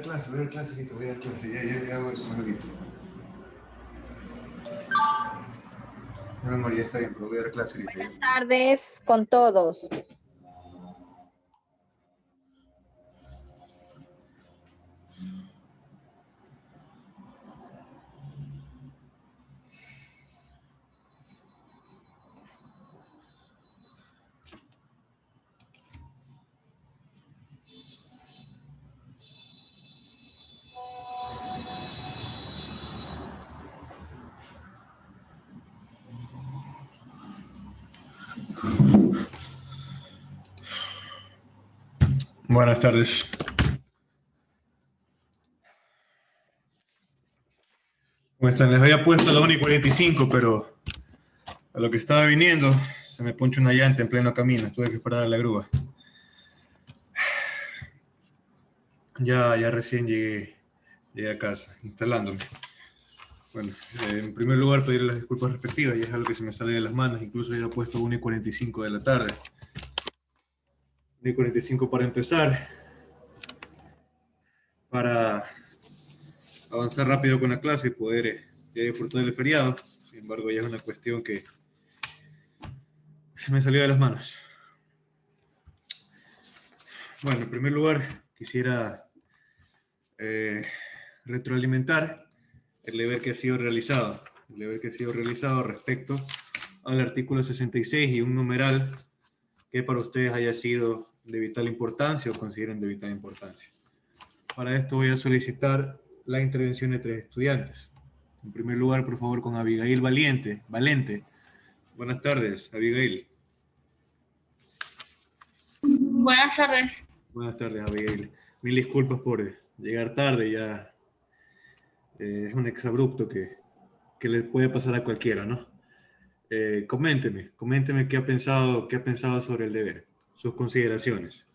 voy a dar clase, Quito, voy a dar clase, ya hago eso, me Quito. No, María, está bien, pero voy a dar clase ahorita. Buenas tardes con todos. Buenas tardes. ¿Cómo están? Les había puesto la 1:45, pero a lo que estaba viniendo se me ponchó una llanta en pleno camino. Tuve que esperar a la grúa. Ya recién llegué a casa, instalándome. Bueno, en primer lugar pedirle las disculpas respectivas, ya es algo que se me sale de las manos. Incluso ya he puesto 1:45 de la tarde. 1:45 para empezar. Para avanzar rápido con la clase y poder disfrutar del feriado. Sin embargo, ya es una cuestión que se me salió de las manos. Bueno, en primer lugar, quisiera retroalimentar el deber que ha sido realizado. El deber que ha sido realizado respecto al artículo 66 y un numeral que para ustedes haya sido de vital importancia o consideren de vital importancia. Para esto voy a solicitar la intervención de 3 estudiantes. En primer lugar, por favor, con Abigail Valente. Buenas tardes, Abigail. Buenas tardes. Buenas tardes, Abigail. Mil disculpas por llegar tarde, ya es un exabrupto que le puede pasar a cualquiera, ¿no? Coménteme qué ha pensado sobre el deber, sus consideraciones.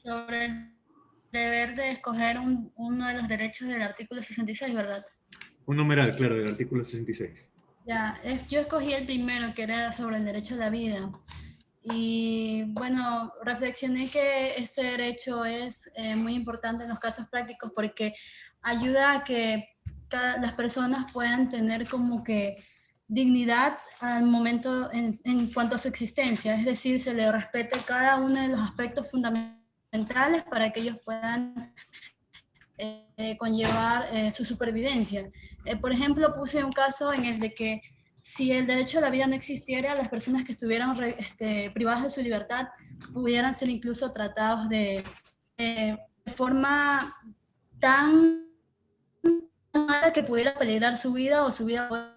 Sobre el deber de escoger uno de los derechos del artículo 66, ¿verdad? Un numeral, claro, del artículo 66. Ya, yo escogí el primero, que era sobre el derecho a la vida. Y bueno, reflexioné que este derecho es muy importante en los casos prácticos porque ayuda a que las personas puedan tener como que dignidad al momento en cuanto a su existencia, es decir, se le respete cada uno de los aspectos fundamentales para que ellos puedan conllevar su supervivencia. Por ejemplo, puse un caso en el de que si el derecho a la vida no existiera, las personas que estuvieran privadas de su libertad pudieran ser incluso tratados de forma tan mala que pudiera peligrar su vida o su vida.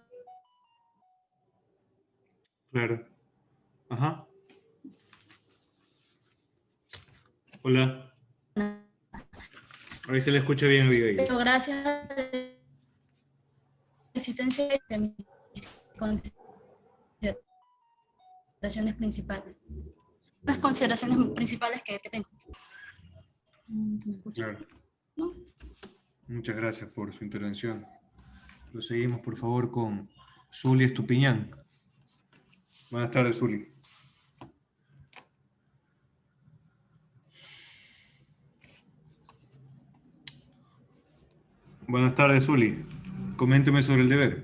Claro. Ajá. Hola. Ahí se le escucha bien, Abigail. Pero gracias a la existencia de mis consideraciones principales. Las consideraciones principales que tengo. Claro. ¿No? Muchas gracias por su intervención. Proseguimos, por favor, con Zulia Estupiñán. Buenas tardes, Zuli. Buenas tardes, Zuli. Coménteme sobre el deber.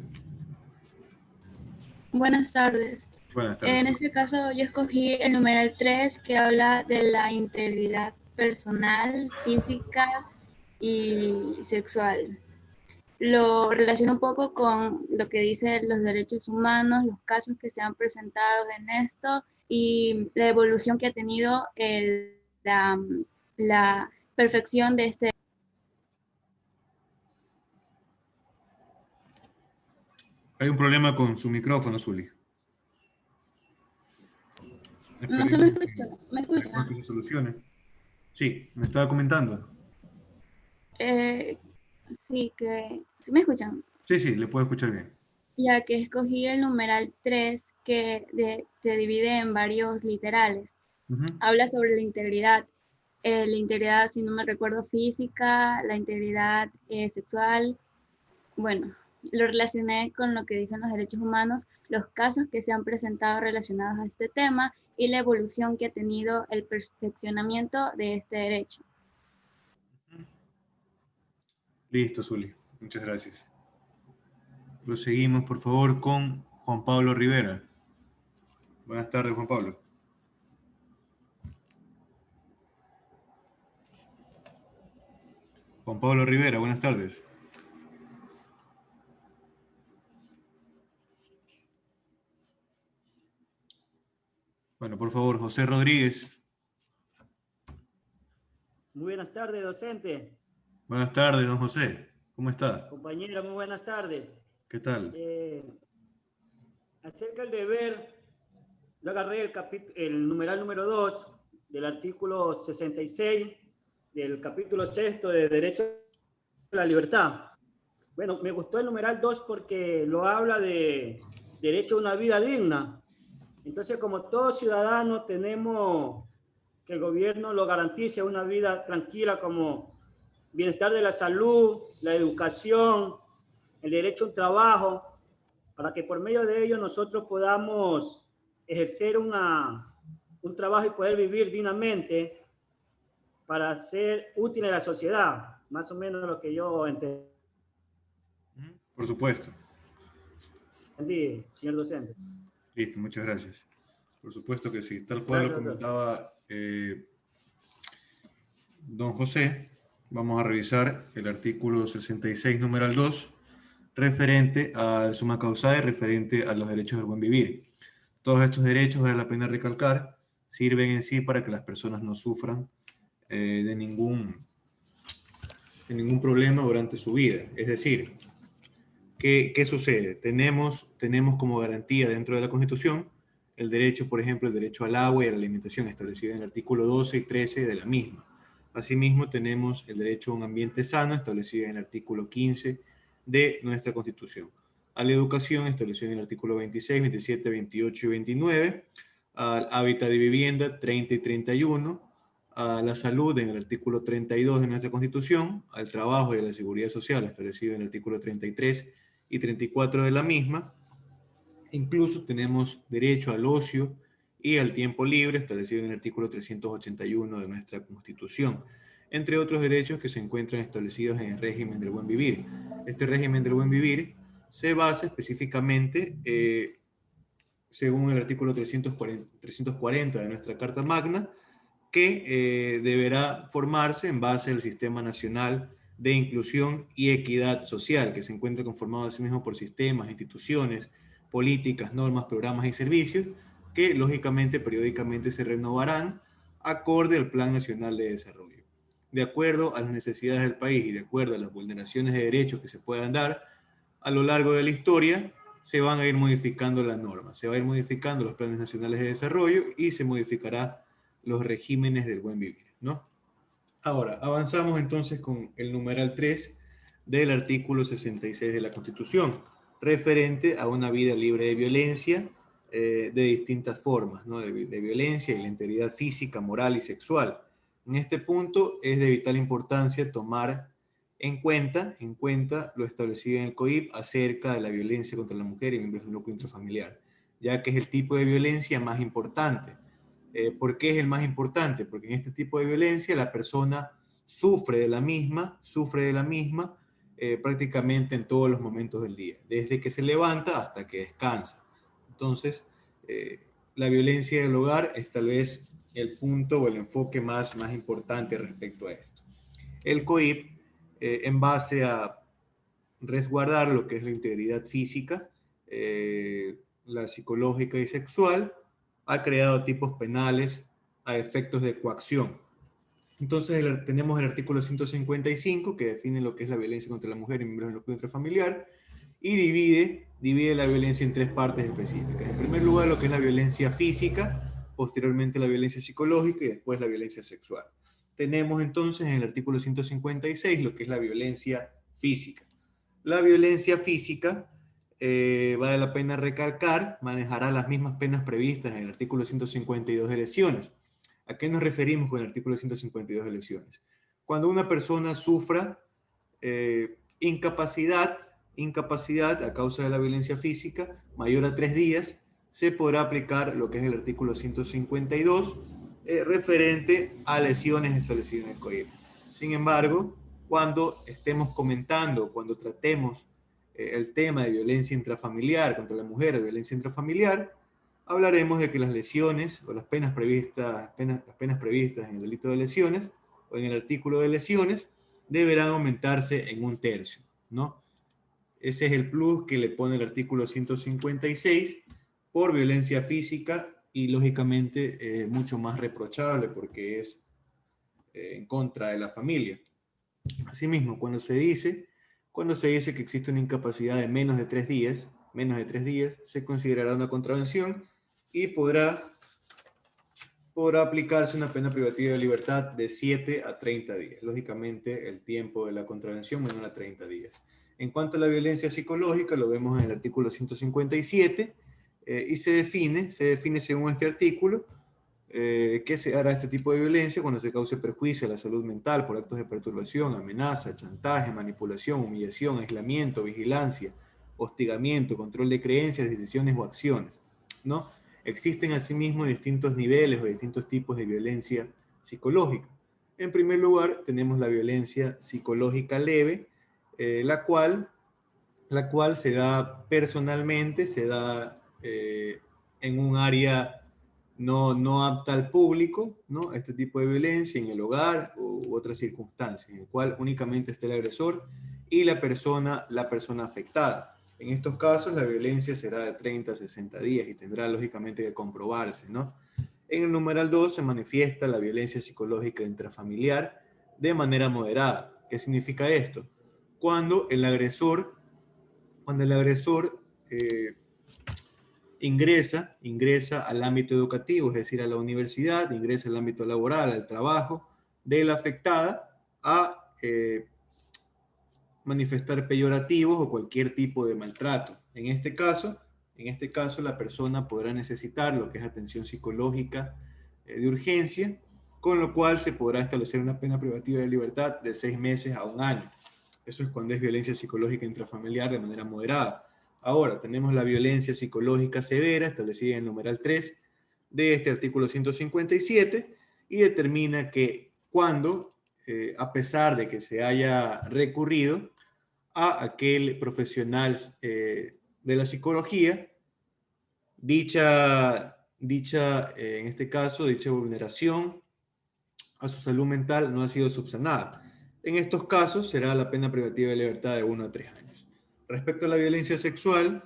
Buenas tardes. Buenas tardes. En este caso yo escogí el numeral 3 que habla de la integridad personal, física y sexual. Lo relaciono un poco con lo que dicen los derechos humanos, los casos que se han presentado en esto y la evolución que ha tenido la perfección de este. Hay un problema con su micrófono, Zuli. No se me escucha, ¿me escucha? Esperemos que se solucione. Sí, me estaba comentando. Sí, ¿sí me escuchan? Sí, le puedo escuchar bien. Ya que escogí el numeral 3 que se divide en varios literales. Habla sobre la integridad, si no me recuerdo, física, la integridad sexual. Bueno, lo relacioné con lo que dicen los derechos humanos, los casos que se han presentado relacionados a este tema y la evolución que ha tenido el perfeccionamiento de este derecho. Listo, Zuli. Muchas gracias. Proseguimos, por favor, con Juan Pablo Rivera. Buenas tardes, Juan Pablo. Juan Pablo Rivera, buenas tardes. Bueno, por favor, José Rodríguez. Muy buenas tardes, docente. Buenas tardes, don José. ¿Cómo está? Compañera, muy buenas tardes. ¿Qué tal? Acerca del deber, yo agarré el numeral número 2 del artículo 66 del capítulo 6 de Derecho a la Libertad. Bueno, me gustó el numeral 2 porque lo habla de derecho a una vida digna. Entonces, como todo ciudadano, tenemos que el gobierno lo garantice una vida tranquila, como bienestar de la salud, la educación, el derecho a un trabajo, para que por medio de ello nosotros podamos ejercer un trabajo y poder vivir dignamente para ser útil a la sociedad, más o menos lo que yo entendí, Por supuesto. señor docente. Listo, muchas gracias. Por supuesto que sí. Tal cual Gracias, lo comentaba don José, vamos a revisar el artículo 66, numeral 2, referente al summa causae, referente a los derechos del buen vivir. Todos estos derechos, vale la pena recalcar, sirven en sí para que las personas no sufran de ningún problema durante su vida. Es decir, ¿qué sucede? Tenemos como garantía dentro de la Constitución el derecho, por ejemplo, el derecho al agua y a la alimentación establecido en el artículo 12 y 13 de la misma. Asimismo, tenemos el derecho a un ambiente sano establecido en el artículo 15 de nuestra Constitución. A la educación establecido en el artículo 26, 27, 28 y 29. Al hábitat de vivienda 30 y 31. A la salud en el artículo 32 de nuestra Constitución. Al trabajo y a la seguridad social establecido en el artículo 33 y 34 de la misma. Incluso tenemos derecho al ocio y al tiempo libre establecido en el artículo 381 de nuestra Constitución, entre otros derechos que se encuentran establecidos en el régimen del buen vivir. Este régimen del buen vivir se basa específicamente, según el artículo 340 de nuestra Carta Magna, que deberá formarse en base al Sistema Nacional de Inclusión y Equidad Social, que se encuentra conformado asimismo por sistemas, instituciones, políticas, normas, programas y servicios que lógicamente periódicamente se renovarán acorde al Plan Nacional de Desarrollo. De acuerdo a las necesidades del país y de acuerdo a las vulneraciones de derechos que se puedan dar a lo largo de la historia, se van a ir modificando las normas, se van a ir modificando los planes nacionales de desarrollo y se modificará los regímenes del buen vivir, ¿no? Ahora, avanzamos entonces con el numeral 3 del artículo 66 de la Constitución, referente a una vida libre de violencia de distintas formas, ¿no? De violencia y la integridad física, moral y sexual. En este punto es de vital importancia tomar en cuenta lo establecido en el COIP acerca de la violencia contra la mujer y miembros del núcleo intrafamiliar, ya que es el tipo de violencia más importante. ¿Por qué es el más importante? Porque en este tipo de violencia la persona sufre de la misma prácticamente en todos los momentos del día, desde que se levanta hasta que descansa. Entonces, la violencia del hogar es tal vez el punto o el enfoque más importante respecto a esto. El COIP, en base a resguardar lo que es la integridad física, la psicológica y sexual, ha creado tipos penales a efectos de coacción. Entonces tenemos el artículo 155 que define lo que es la violencia contra la mujer y miembros del núcleo intrafamiliar y divide la violencia en tres partes específicas. En primer lugar, lo que es la violencia física, posteriormente la violencia psicológica y después la violencia sexual. Tenemos entonces en el artículo 156 lo que es la violencia física. La violencia física, vale la pena recalcar, manejará las mismas penas previstas en el artículo 152 de lesiones. ¿A qué nos referimos con el artículo 152 de lesiones? Cuando una persona sufra incapacidad a causa de la violencia física mayor a 3 días, se podrá aplicar lo que es el artículo 152 referente a lesiones establecidas en el COIP. Sin embargo, cuando estemos comentando, cuando tratemos el tema de violencia intrafamiliar contra la mujer, de violencia intrafamiliar, hablaremos de que las lesiones o las penas previstas en el delito de lesiones o en el artículo de lesiones deberán aumentarse en 1/3, ¿no? Ese es el plus que le pone el artículo 156 por violencia física y lógicamente mucho más reprochable porque es en contra de la familia. Asimismo, cuando se dice que existe una incapacidad de menos de 3 días, se considerará una contravención y podrá aplicarse una pena privativa de libertad de 7 a 30 días. Lógicamente, el tiempo de la contravención menor a 30 días. En cuanto a la violencia psicológica, lo vemos en el artículo 157 y se define según este artículo que se hará este tipo de violencia cuando se cause perjuicio a la salud mental por actos de perturbación, amenaza, chantaje, manipulación, humillación, aislamiento, vigilancia, hostigamiento, control de creencias, decisiones o acciones, ¿no? Existen asimismo distintos niveles o distintos tipos de violencia psicológica. En primer lugar, tenemos la violencia psicológica leve, la cual se da personalmente, se da en un área no apta al público, ¿no? Este tipo de violencia en el hogar u otras circunstancias, en el cual únicamente está el agresor y la persona afectada. En estos casos, la violencia será de 30 a 60 días y tendrá lógicamente que comprobarse, ¿no? En el numeral 2 se manifiesta la violencia psicológica intrafamiliar de manera moderada. ¿Qué significa esto? Cuando el agresor ingresa al ámbito educativo, es decir, a la universidad, ingresa al ámbito laboral, al trabajo de la afectada, a manifestar peyorativos o cualquier tipo de maltrato. En este caso, la persona podrá necesitar lo que es atención psicológica de urgencia, con lo cual se podrá establecer una pena privativa de libertad de 6 meses a 1 año. Eso es cuando es violencia psicológica intrafamiliar de manera moderada. Ahora, tenemos la violencia psicológica severa, establecida en el numeral 3 de este artículo 157, y determina que cuando, a pesar de que se haya recurrido a aquel profesional de la psicología, en este caso, dicha vulneración a su salud mental no ha sido subsanada. En estos casos será la pena privativa de libertad de 1 a 3 años. Respecto a la violencia sexual,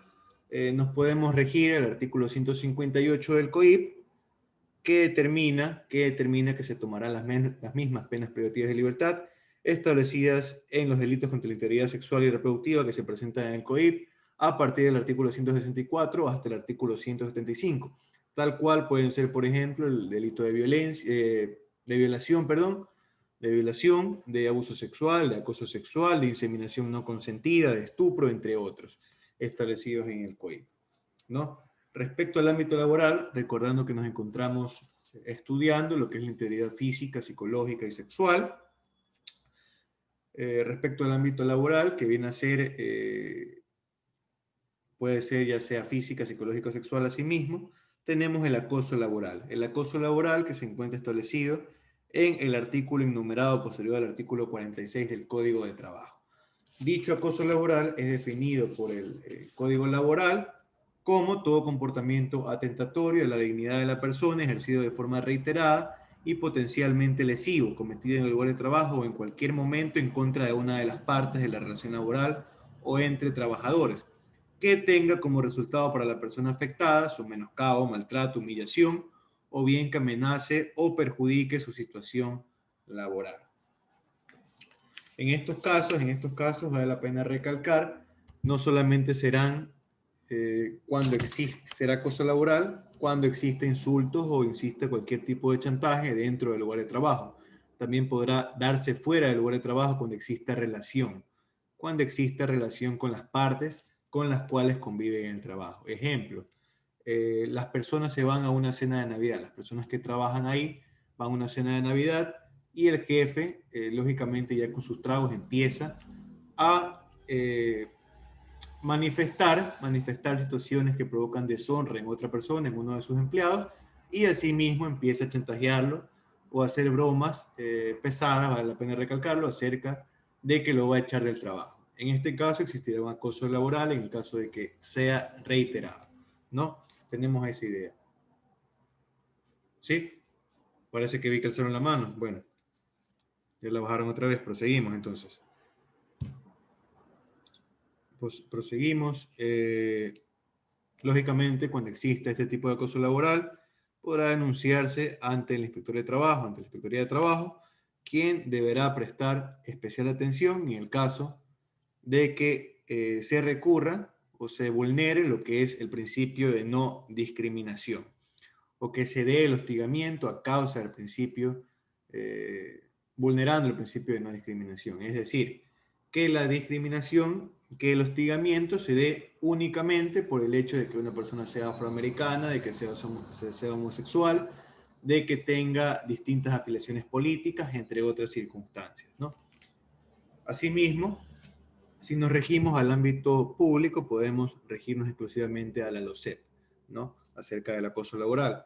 nos podemos regir el artículo 158 del COIP, que determina que se tomarán las mismas penas privativas de libertad establecidas en los delitos contra la integridad sexual y reproductiva que se presentan en el COIP a partir del artículo 164 hasta el artículo 175, tal cual pueden ser, por ejemplo, el delito de violación, de abuso sexual, de acoso sexual, de inseminación no consentida, de estupro, entre otros, establecidos en el COIP, ¿no? Respecto al ámbito laboral, recordando que nos encontramos estudiando lo que es la integridad física, psicológica y sexual. Respecto al ámbito laboral, que viene a ser, puede ser ya sea física, psicológica o sexual asimismo, tenemos el acoso laboral. El acoso laboral que se encuentra establecido en el artículo enumerado posterior al artículo 46 del Código de Trabajo. Dicho acoso laboral es definido por el Código Laboral como todo comportamiento atentatorio a la dignidad de la persona ejercido de forma reiterada y potencialmente lesivo, cometido en el lugar de trabajo o en cualquier momento en contra de una de las partes de la relación laboral o entre trabajadores, que tenga como resultado para la persona afectada su menoscabo, maltrato, humillación, o bien que amenace o perjudique su situación laboral. En estos casos vale la pena recalcar, no solamente será acoso laboral cuando existe insultos o existe cualquier tipo de chantaje dentro del lugar de trabajo. También podrá darse fuera del lugar de trabajo cuando exista relación con las partes con las cuales conviven en el trabajo. Ejemplo, las personas se van a una cena de Navidad, las personas que trabajan ahí van a una cena de Navidad y el jefe, lógicamente ya con sus tragos, empieza a manifestar situaciones que provocan deshonra en otra persona, en uno de sus empleados, y asimismo empieza a chantajearlo o a hacer bromas pesadas, vale la pena recalcarlo, acerca de que lo va a echar del trabajo. En este caso existirá un acoso laboral en el caso de que sea reiterado, ¿no? Tenemos esa idea. ¿Sí? Parece que vi que alzaron la mano. Bueno, ya la bajaron otra vez. Proseguimos entonces. Pues proseguimos. Lógicamente, cuando exista este tipo de acoso laboral, podrá denunciarse ante el inspector de trabajo, ante la Inspectoría de Trabajo, quien deberá prestar especial atención en el caso de que se recurra o se vulnere lo que es el principio de no discriminación, o que se dé el hostigamiento a causa del principio, vulnerando el principio de no discriminación. Es decir, que la discriminación, que el hostigamiento se dé únicamente por el hecho de que una persona sea afroamericana, de que sea homosexual, de que tenga distintas afiliaciones políticas, entre otras circunstancias, ¿no? Asimismo, si nos regimos al ámbito público, podemos regirnos exclusivamente a la LOCEP, ¿no? Acerca del acoso laboral.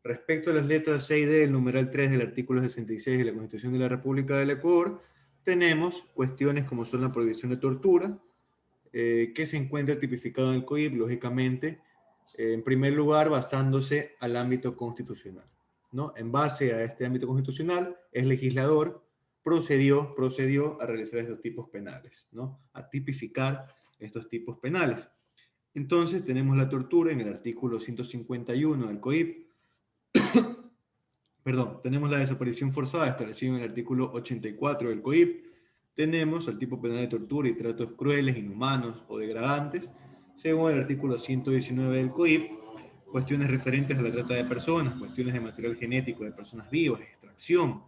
Respecto a las letras C y D del numeral 3 del artículo 66 de la Constitución de la República del Ecuador, tenemos cuestiones como son la prohibición de tortura, que se encuentra tipificado en el COIP, lógicamente, en primer lugar, basándose al ámbito constitucional, ¿no? En base a este ámbito constitucional, el legislador procedió a realizar estos tipos penales, ¿no? A tipificar estos tipos penales. Entonces, tenemos la tortura en el artículo 151 del COIP. Perdón, tenemos la desaparición forzada establecida en el artículo 84 del COIP. Tenemos el tipo penal de tortura y tratos crueles, inhumanos o degradantes, según el artículo 119 del COIP, cuestiones referentes a la trata de personas, cuestiones de material genético de personas vivas, extracción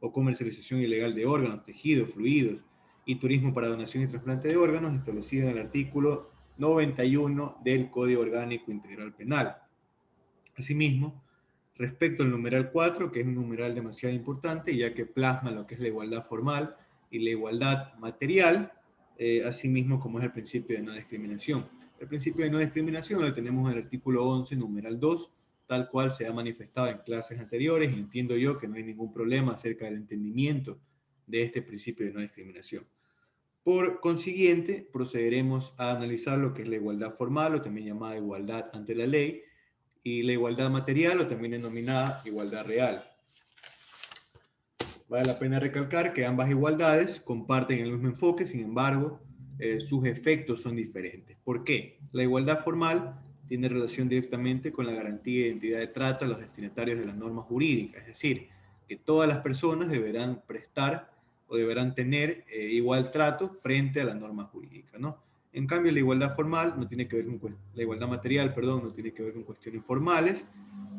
o comercialización ilegal de órganos, tejidos, fluidos y turismo para donación y trasplante de órganos, establecido en el artículo 91 del Código Orgánico Integral Penal. Asimismo, respecto al numeral 4, que es un numeral demasiado importante, ya que plasma lo que es la igualdad formal y la igualdad material, asimismo como es el principio de no discriminación. El principio de no discriminación lo tenemos en el artículo 11, numeral 2, tal cual se ha manifestado en clases anteriores, y entiendo yo que no hay ningún problema acerca del entendimiento de este principio de no discriminación. Por consiguiente, procederemos a analizar lo que es la igualdad formal, o también llamada igualdad ante la ley, y la igualdad material, o también denominada igualdad real. Vale la pena recalcar que ambas igualdades comparten el mismo enfoque, sin embargo, sus efectos son diferentes. ¿Por qué? La igualdad formal tiene relación directamente con la garantía de identidad de trato a los destinatarios de las normas jurídicas, es decir, que todas las personas deberán prestar o deberán tener igual trato frente a la norma jurídica, ¿no? En cambio, la igualdad formal no tiene que ver con la igualdad material, perdón, no tiene que ver con cuestiones formales,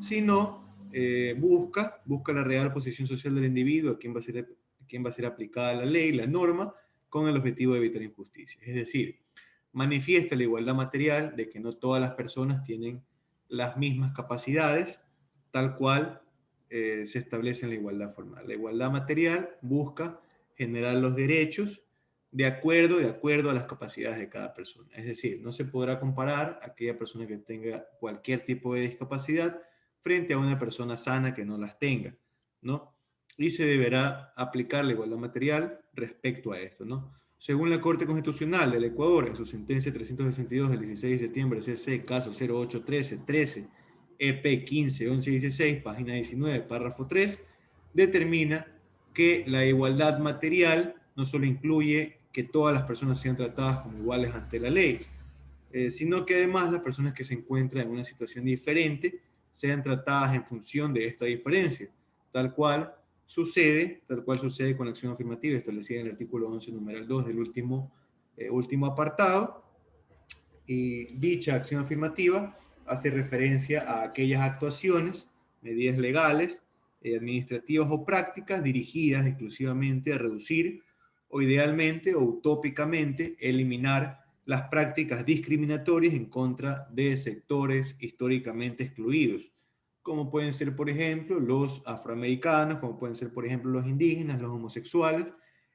sino busca la real posición social del individuo, a quien va a ser aplicada la ley, la norma, con el objetivo de evitar injusticias. Es decir, manifiesta la igualdad material de que no todas las personas tienen las mismas capacidades, tal cual se establece en la igualdad formal. La igualdad material busca generar los derechos de acuerdo a las capacidades de cada persona. Es decir, no se podrá comparar a aquella persona que tenga cualquier tipo de discapacidad frente a una persona sana que no las tenga, ¿no? Y se deberá aplicar la igualdad material respecto a esto, ¿no? Según la Corte Constitucional del Ecuador, en su sentencia 362 del 16 de septiembre, CC, caso 0813-13, EP 15, 11 y 16, página 19, párrafo 3, determina que la igualdad material no solo incluye que todas las personas sean tratadas como iguales ante la ley, sino que además las personas que se encuentran en una situación diferente sean tratadas en función de esta diferencia, tal cual sucede con la acción afirmativa establecida en el artículo 11, numeral 2 del último apartado, y dicha acción afirmativa hace referencia a aquellas actuaciones, medidas legales, administrativas o prácticas dirigidas exclusivamente a reducir o idealmente o utópicamente eliminar las prácticas discriminatorias en contra de sectores históricamente excluidos, como pueden ser, por ejemplo, los afroamericanos, como pueden ser, por ejemplo, los indígenas, los homosexuales,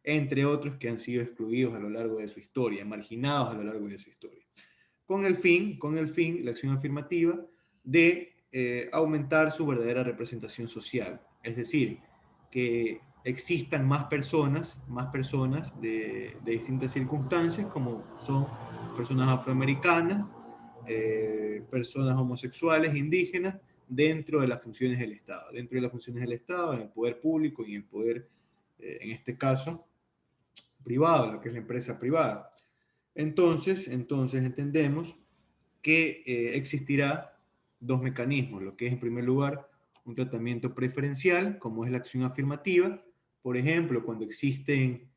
entre otros que han sido excluidos a lo largo de su historia, marginados a lo largo de su historia. Con el fin, la acción afirmativa, de aumentar su verdadera representación social. Es decir, que existan más personas de distintas circunstancias, como son personas afroamericanas, personas homosexuales, indígenas, dentro de las funciones del Estado. Dentro de las funciones del Estado, en el poder público y en el poder, en este caso, privado, lo que es la empresa privada. Entonces entendemos que existirá dos mecanismos, lo que es en primer lugar un tratamiento preferencial, como es la acción afirmativa. Por ejemplo, cuando existen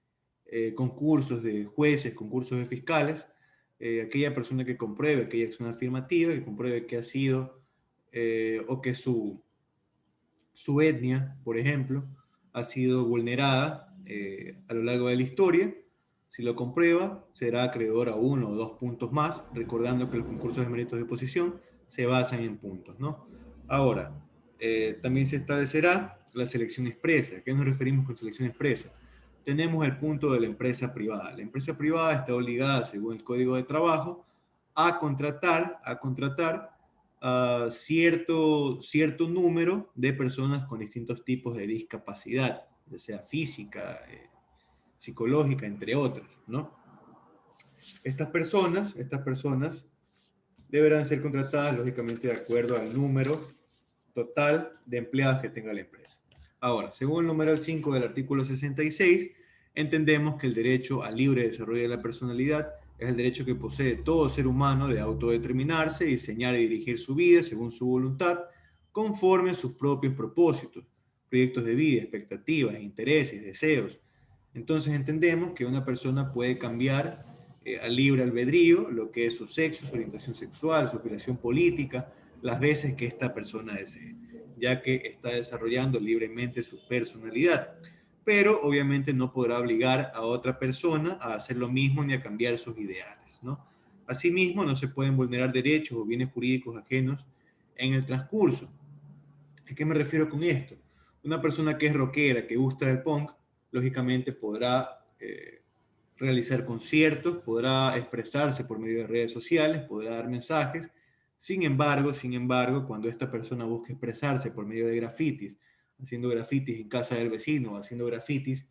concursos de jueces, concursos de fiscales, aquella persona que compruebe aquella acción afirmativa, que compruebe que ha sido, o que su etnia, por ejemplo, ha sido vulnerada a lo largo de la historia, si lo comprueba, será acreedor a 1 o 2 puntos más, recordando que los concursos de méritos de oposición se basan en puntos, ¿no? Ahora, también se establecerá la selección expresa. ¿A qué nos referimos con selección expresa? Tenemos el punto de la empresa privada. La empresa privada está obligada, según el Código de Trabajo, a contratar a cierto número de personas con distintos tipos de discapacidad, ya sea física, psicológica, entre otras, ¿no? Estas personas deberán ser contratadas, lógicamente, de acuerdo al número total de empleados que tenga la empresa. Ahora, según el numeral 5 del artículo 66, entendemos que el derecho al libre desarrollo de la personalidad es el derecho que posee todo ser humano de autodeterminarse, diseñar y dirigir su vida según su voluntad, conforme a sus propios propósitos, proyectos de vida, expectativas, intereses, deseos. Entonces entendemos que una persona puede cambiar al libre albedrío lo que es su sexo, su orientación sexual, su afiliación política, las veces que esta persona desee, ya que está desarrollando libremente su personalidad. Pero obviamente no podrá obligar a otra persona a hacer lo mismo ni a cambiar sus ideales, ¿no? Asimismo, no se pueden vulnerar derechos o bienes jurídicos ajenos en el transcurso. ¿A qué me refiero con esto? Una persona que es rockera, que gusta del punk, lógicamente podrá realizar conciertos, podrá expresarse por medio de redes sociales, podrá dar mensajes. Sin embargo, cuando esta persona busca expresarse por medio de grafitis, haciendo grafitis en casa del vecino, haciendo grafitis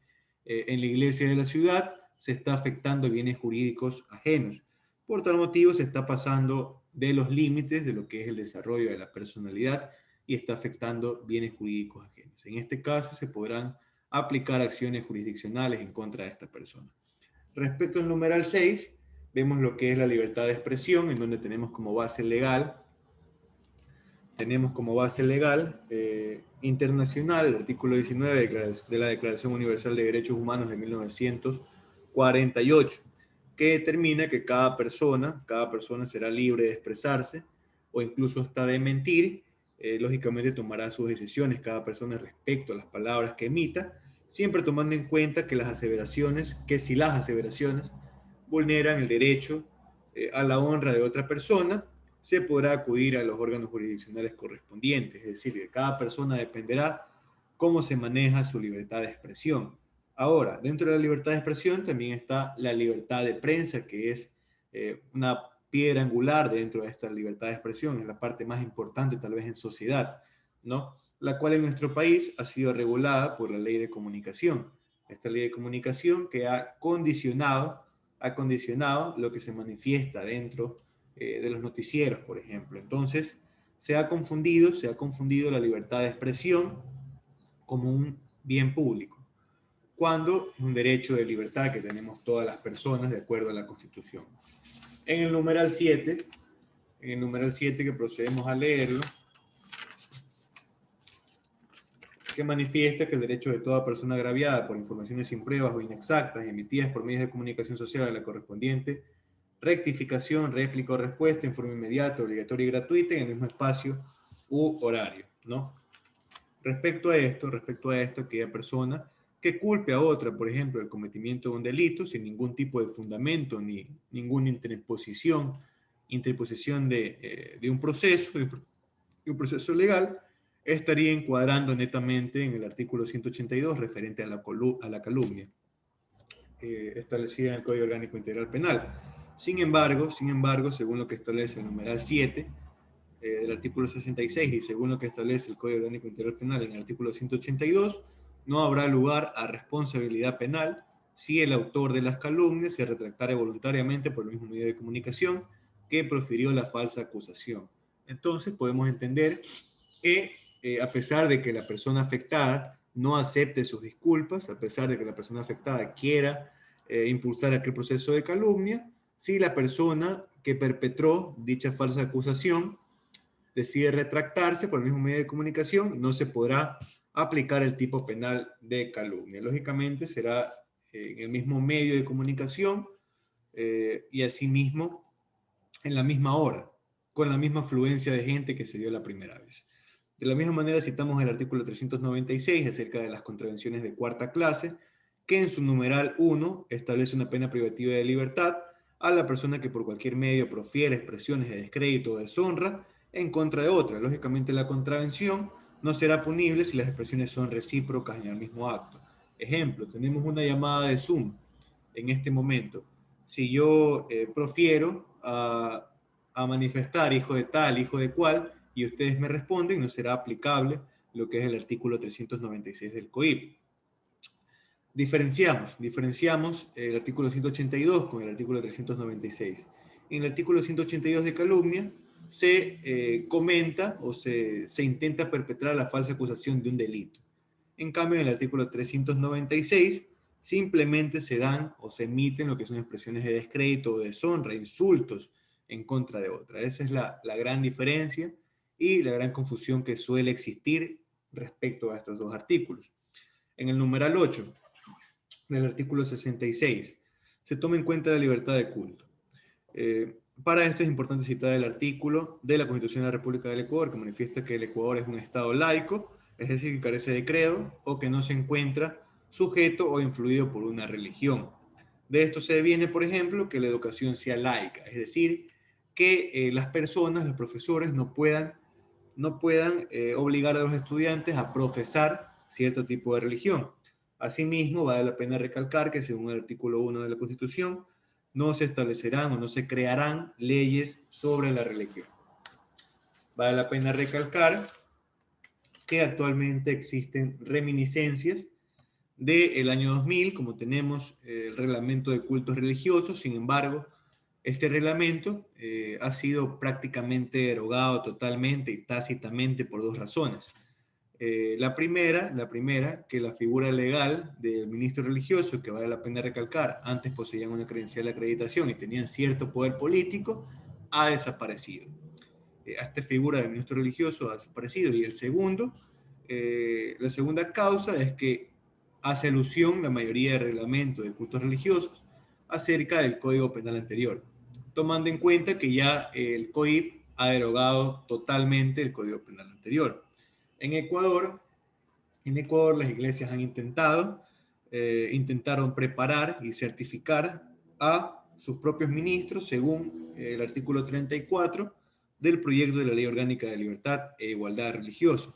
en la iglesia de la ciudad, se está afectando bienes jurídicos ajenos. Por tal motivo, se está pasando de los límites de lo que es el desarrollo de la personalidad y está afectando bienes jurídicos ajenos. En este caso, se podrán aplicar acciones jurisdiccionales en contra de esta persona. Respecto al numeral 6, vemos lo que es la libertad de expresión, en donde tenemos como base legal internacional el artículo 19 de la Declaración Universal de Derechos Humanos de 1948, que determina que cada persona será libre de expresarse o incluso hasta de mentir. Lógicamente tomará sus decisiones cada persona respecto a las palabras que emita, siempre tomando en cuenta que si las aseveraciones vulneran el derecho a la honra de otra persona, se podrá acudir a los órganos jurisdiccionales correspondientes. Es decir, de cada persona dependerá cómo se maneja su libertad de expresión. Ahora, dentro de la libertad de expresión también está la libertad de prensa, que es una piedra angular dentro de esta libertad de expresión, es la parte más importante tal vez en sociedad, ¿no? La cual en nuestro país ha sido regulada por la Ley de Comunicación. Esta Ley de Comunicación que ha condicionado lo que se manifiesta dentro de los noticieros, por ejemplo. Entonces, se ha confundido la libertad de expresión como un bien público, cuando es un derecho de libertad que tenemos todas las personas de acuerdo a la Constitución. En el numeral 7 que procedemos a leerlo, que manifiesta que el derecho de toda persona agraviada por informaciones sin pruebas o inexactas emitidas por medios de comunicación social a la correspondiente rectificación, réplica o respuesta en forma inmediata, obligatoria y gratuita en el mismo espacio u horario, ¿no? Respecto a esto, aquella persona que culpe a otra, por ejemplo, del cometimiento de un delito sin ningún tipo de fundamento ni ninguna interposición de un proceso legal, estaría encuadrando netamente en el artículo 182 referente a la calumnia establecida en el Código Orgánico Integral Penal. Sin embargo, según lo que establece el numeral 7 del artículo 66 y según lo que establece el Código Orgánico Integral Penal en el artículo 182, no habrá lugar a responsabilidad penal si el autor de las calumnias se retractare voluntariamente por el mismo medio de comunicación que profirió la falsa acusación. Entonces podemos entender que a pesar de que la persona afectada no acepte sus disculpas, a pesar de que la persona afectada quiera impulsar aquel proceso de calumnia, si la persona que perpetró dicha falsa acusación decide retractarse por el mismo medio de comunicación, no se podrá aplicar el tipo penal de calumnia. Lógicamente será en el mismo medio de comunicación y asimismo en la misma hora, con la misma afluencia de gente que se dio la primera vez. De la misma manera citamos el artículo 396 acerca de las contravenciones de cuarta clase, que en su numeral 1 establece una pena privativa de libertad a la persona que por cualquier medio profiere expresiones de descrédito o deshonra en contra de otra. Lógicamente la contravención no será punible si las expresiones son recíprocas en el mismo acto. Ejemplo, tenemos una llamada de Zoom en este momento. Si yo profiero a manifestar hijo de tal, hijo de cual, y ustedes me responden, no será aplicable lo que es el artículo 396 del COIP. Diferenciamos el artículo 182 con el artículo 396. En el artículo 182 de calumnia se comenta o se intenta perpetrar la falsa acusación de un delito. En cambio, en el artículo 396 simplemente se dan o se emiten lo que son expresiones de descrédito o deshonra, insultos en contra de otra. Esa es la gran diferencia y la gran confusión que suele existir respecto a estos dos artículos. En el numeral 8 del artículo 66 se toma en cuenta la libertad de culto. Para esto es importante citar el artículo de la Constitución de la República del Ecuador, que manifiesta que el Ecuador es un Estado laico, es decir, que carece de credo o que no se encuentra sujeto o influido por una religión. De esto se deviene, por ejemplo, que la educación sea laica, es decir, que las personas, los profesores, no puedan obligar a los estudiantes a profesar cierto tipo de religión. Asimismo, vale la pena recalcar que según el artículo 1 de la Constitución, no se establecerán o no se crearán leyes sobre la religión. Vale la pena recalcar que actualmente existen reminiscencias del año 2000, como tenemos el reglamento de cultos religiosos. Sin embargo, este reglamento ha sido prácticamente derogado totalmente y tácitamente por dos razones. La primera, que la figura legal del ministro religioso, que vale la pena recalcar, antes poseían una credencial de acreditación y tenían cierto poder político, ha desaparecido. Esta figura del ministro religioso ha desaparecido. Y la segunda causa es que hace alusión la mayoría de reglamentos de cultos religiosos acerca del Código Penal anterior, tomando en cuenta que ya el COIP ha derogado totalmente el Código Penal anterior. En Ecuador las iglesias han intentaron preparar y certificar a sus propios ministros según el artículo 34 del proyecto de la Ley Orgánica de Libertad e Igualdad Religiosa.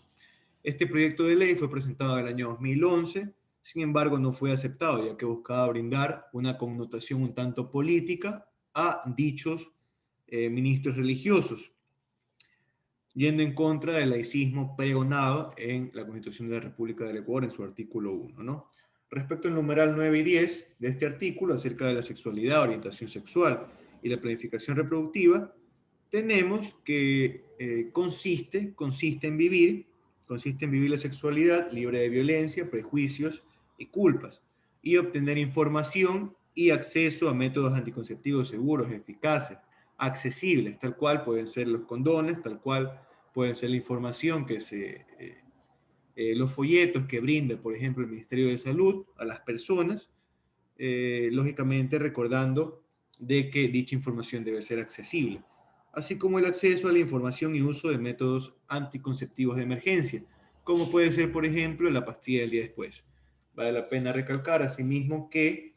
Este proyecto de ley fue presentado en el año 2011, sin embargo no fue aceptado, ya que buscaba brindar una connotación un tanto política a dichos ministros religiosos, yendo en contra del laicismo pregonado en la Constitución de la República del Ecuador en su artículo 1, ¿no? Respecto al numeral 9 y 10 de este artículo, acerca de la sexualidad, orientación sexual y la planificación reproductiva, tenemos que consiste en vivir la sexualidad libre de violencia, prejuicios y culpas, y obtener información y acceso a métodos anticonceptivos seguros, eficaces, accesibles, tal cual pueden ser los condones, tal cual pueden ser la información los folletos que brinda, por ejemplo, el Ministerio de Salud a las personas, lógicamente recordando de que dicha información debe ser accesible, así como el acceso a la información y uso de métodos anticonceptivos de emergencia, como puede ser, por ejemplo, la pastilla del día después. Vale la pena recalcar asimismo que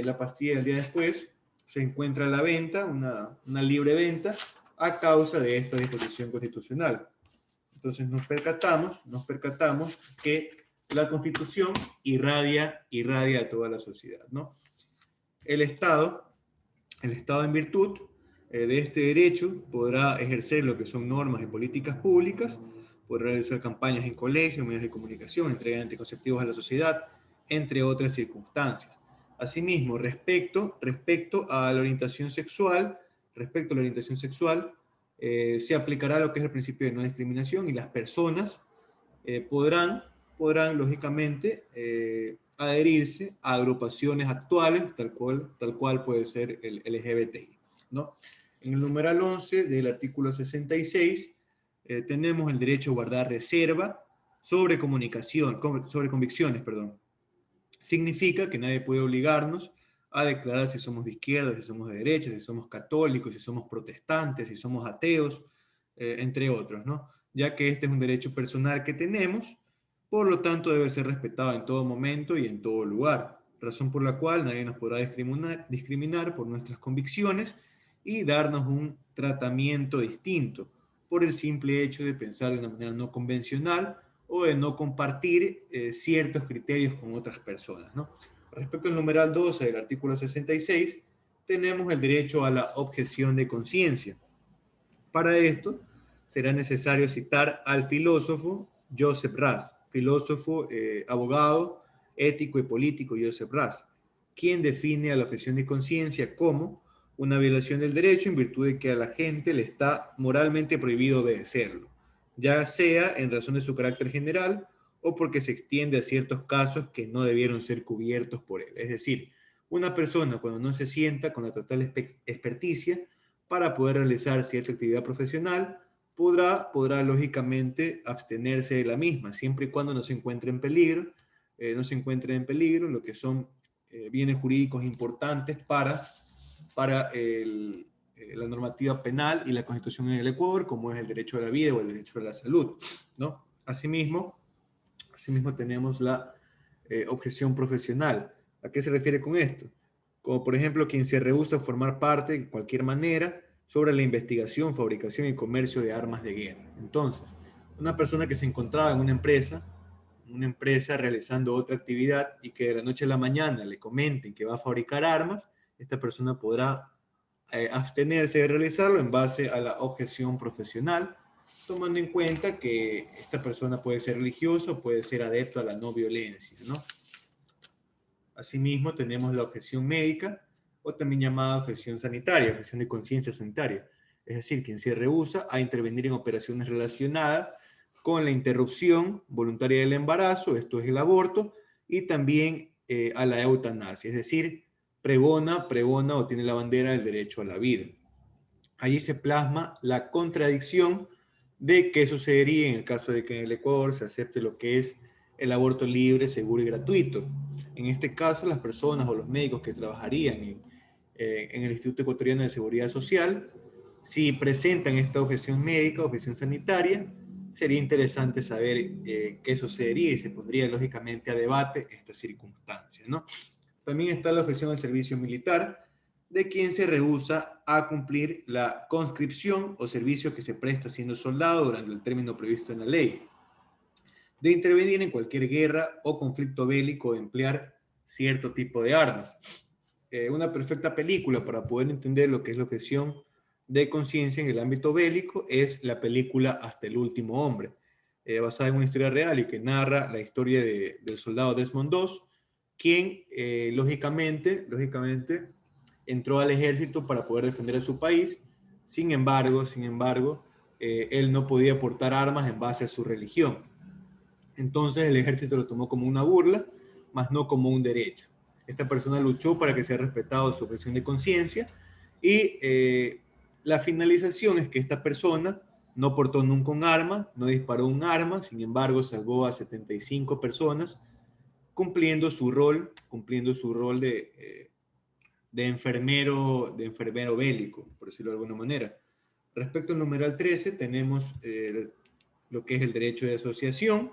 la pastilla del día después se encuentra a la venta, una libre venta, a causa de esta disposición constitucional. Entonces nos percatamos que la Constitución irradia a toda la sociedad, ¿no? El Estado en virtud de este derecho podrá ejercer lo que son normas y políticas públicas podrá realizar campañas en colegios, medios de comunicación, entregar anticonceptivos a la sociedad, entre otras circunstancias. Asimismo, respecto a la orientación sexual, se aplicará lo que es el principio de no discriminación y las personas podrán lógicamente adherirse a agrupaciones actuales, tal cual puede ser el LGBTI, ¿no? En el numeral 11 del artículo 66 tenemos el derecho a guardar reserva sobre convicciones, perdón. Significa que nadie puede obligarnos a declarar si somos de izquierda, si somos de derecha, si somos católicos, si somos protestantes, si somos ateos, entre otros, ¿no? Ya que este es un derecho personal que tenemos, por lo tanto debe ser respetado en todo momento y en todo lugar, razón por la cual nadie nos podrá discriminar por nuestras convicciones y darnos un tratamiento distinto por el simple hecho de pensar de una manera no convencional o de no compartir ciertos criterios con otras personas, ¿no? Respecto al numeral 12 del artículo 66, tenemos el derecho a la objeción de conciencia. Para esto, será necesario citar al filósofo Joseph Raz, filósofo, abogado, ético y político Joseph Raz, quien define a la objeción de conciencia como una violación del derecho en virtud de que a la gente le está moralmente prohibido obedecerlo, ya sea en razón de su carácter general o porque se extiende a ciertos casos que no debieron ser cubiertos por él. Es decir, una persona cuando no se sienta con la total experticia para poder realizar cierta actividad profesional, podrá lógicamente abstenerse de la misma, siempre y cuando no se encuentre en peligro, lo que son bienes jurídicos importantes para la normativa penal y la Constitución en el Ecuador, como es el derecho a la vida o el derecho a la salud, ¿no? Asimismo tenemos la objeción profesional. ¿A qué se refiere con esto? Como por ejemplo quien se rehúsa a formar parte de cualquier manera sobre la investigación, fabricación y comercio de armas de guerra. Entonces, una persona que se encontraba en una empresa realizando otra actividad y que de la noche a la mañana le comenten que va a fabricar armas, esta persona podrá abstenerse de realizarlo en base a la objeción profesional, tomando en cuenta que esta persona puede ser religiosa o puede ser adepto a la no violencia, ¿no? Asimismo, tenemos la objeción médica, o también llamada objeción sanitaria, objeción de conciencia sanitaria. Es decir, quien se rehúsa a intervenir en operaciones relacionadas con la interrupción voluntaria del embarazo, esto es el aborto, y también a la eutanasia, es decir, pregona o tiene la bandera del derecho a la vida. Allí se plasma la contradicción de qué sucedería en el caso de que en el Ecuador se acepte lo que es el aborto libre, seguro y gratuito. En este caso, las personas o los médicos que trabajarían en el Instituto Ecuatoriano de Seguridad Social, si presentan esta objeción médica, objeción sanitaria, sería interesante saber qué sucedería y se pondría lógicamente a debate esta circunstancia, ¿no? También está la objeción al servicio militar, de quien se rehúsa a cumplir la conscripción o servicio que se presta siendo soldado durante el término previsto en la ley, de intervenir en cualquier guerra o conflicto bélico o de emplear cierto tipo de armas. Una perfecta película para poder entender lo que es la objeción de conciencia en el ámbito bélico es la película Hasta el último hombre, basada en una historia real y que narra la historia del soldado Desmond II, quien lógicamente entró al ejército para poder defender a su país. Sin embargo, él no podía portar armas en base a su religión. Entonces el ejército lo tomó como una burla, más no como un derecho. Esta persona luchó para que sea respetado su objeción de conciencia y la finalización es que esta persona no portó nunca un arma, no disparó un arma, sin embargo salvó a 75 personas cumpliendo su rol de enfermero bélico, por decirlo de alguna manera. Respecto al numeral 13, tenemos lo que es el derecho de asociación.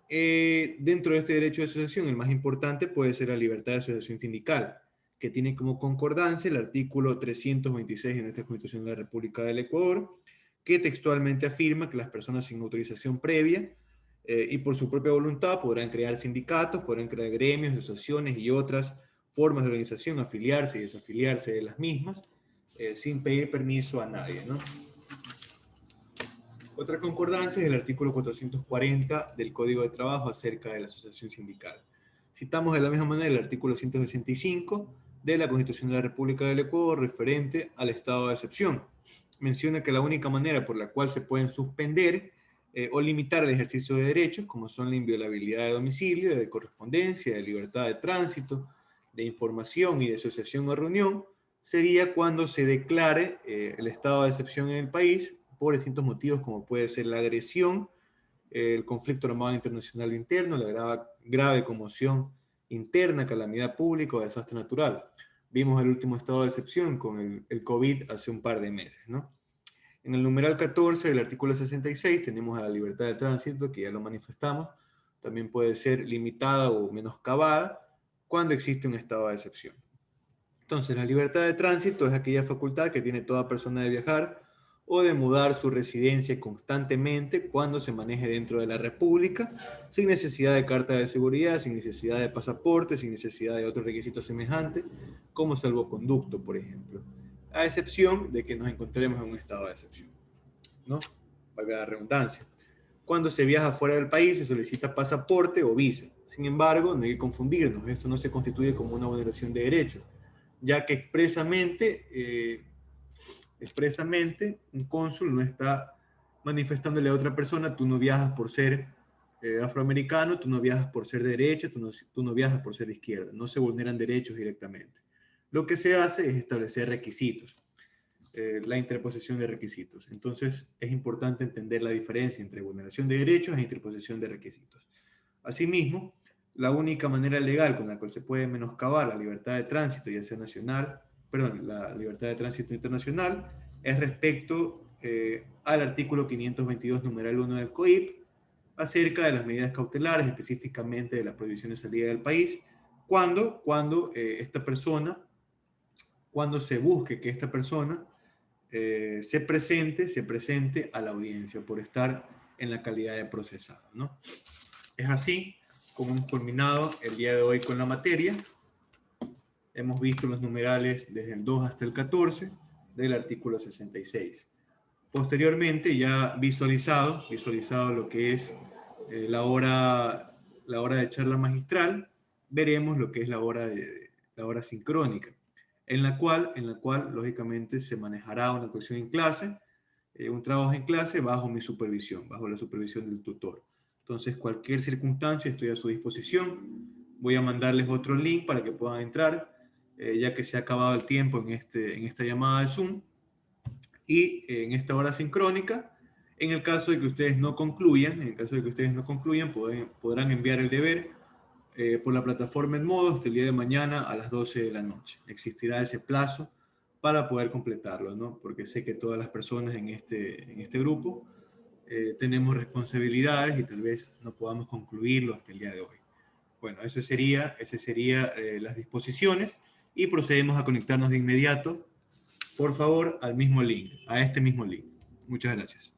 Dentro de este derecho de asociación, el más importante puede ser la libertad de asociación sindical, que tiene como concordancia el artículo 326 de nuestra Constitución de la República del Ecuador, que textualmente afirma que las personas sin autorización previa y por su propia voluntad podrán crear sindicatos, podrán crear gremios, asociaciones y otras formas de organización, afiliarse y desafiliarse de las mismas, sin pedir permiso a nadie, ¿no? Otra concordancia es el artículo 440 del Código de Trabajo acerca de la asociación sindical. Citamos de la misma manera el artículo 165 de la Constitución de la República del Ecuador referente al estado de excepción. Menciona que la única manera por la cual se pueden suspender o limitar el ejercicio de derechos, como son la inviolabilidad de domicilio, de correspondencia, de libertad de tránsito, de información y de asociación o reunión, sería cuando se declare el estado de excepción en el país por distintos motivos, como puede ser la agresión, el conflicto armado internacional interno, la grave conmoción interna, calamidad pública o desastre natural. Vimos el último estado de excepción con el COVID hace un par de meses, ¿no? En el numeral 14 del artículo 66 tenemos a la libertad de tránsito, que ya lo manifestamos. También puede ser limitada o menoscabada cuando existe un estado de excepción. Entonces, la libertad de tránsito es aquella facultad que tiene toda persona de viajar o de mudar su residencia constantemente cuando se maneje dentro de la República, sin necesidad de carta de seguridad, sin necesidad de pasaporte, sin necesidad de otro requisito semejante, como salvoconducto, por ejemplo, a excepción de que nos encontremos en un estado de excepción, ¿no? Valga la redundancia. Cuando se viaja fuera del país se solicita pasaporte o visa. Sin embargo, no hay que confundirnos, esto no se constituye como una vulneración de derechos, ya que expresamente un cónsul no está manifestándole a otra persona: tú no viajas por ser afroamericano, tú no viajas por ser de derecha, tú no viajas por ser de izquierda. No se vulneran derechos directamente. Lo que se hace es establecer requisitos, la interposición de requisitos. Entonces es importante entender la diferencia entre vulneración de derechos e interposición de requisitos. Asimismo, la única manera legal con la cual se puede menoscabar la libertad de tránsito, ya sea la libertad de tránsito internacional, es respecto al artículo 522, numeral 1 del COIP, acerca de las medidas cautelares, específicamente de la prohibición de salida del país, cuando se busque que esta persona se presente a la audiencia por estar en la calidad de procesado, ¿no? Es así como hemos culminado el día de hoy con la materia. Hemos visto los numerales desde el 2 hasta el 14 del artículo 66. Posteriormente, ya visualizado lo que es la hora de charla magistral, veremos lo que es la hora sincrónica, en la cual lógicamente se manejará una cuestión en clase, un trabajo en clase bajo mi supervisión, bajo la supervisión del tutor. Entonces, cualquier circunstancia estoy a su disposición. Voy a mandarles otro link para que puedan entrar, ya que se ha acabado el tiempo en esta llamada de Zoom. Y en esta hora sincrónica, en el caso de que ustedes no concluyan, podrán enviar el deber por la plataforma Edmodo hasta el día de mañana a las 12 de la noche. Existirá ese plazo para poder completarlo, ¿no? Porque sé que todas las personas en este grupo tenemos responsabilidades y tal vez no podamos concluirlo hasta el día de hoy. Bueno, esas serían las disposiciones, y procedemos a conectarnos de inmediato, por favor, a este mismo link. Muchas gracias.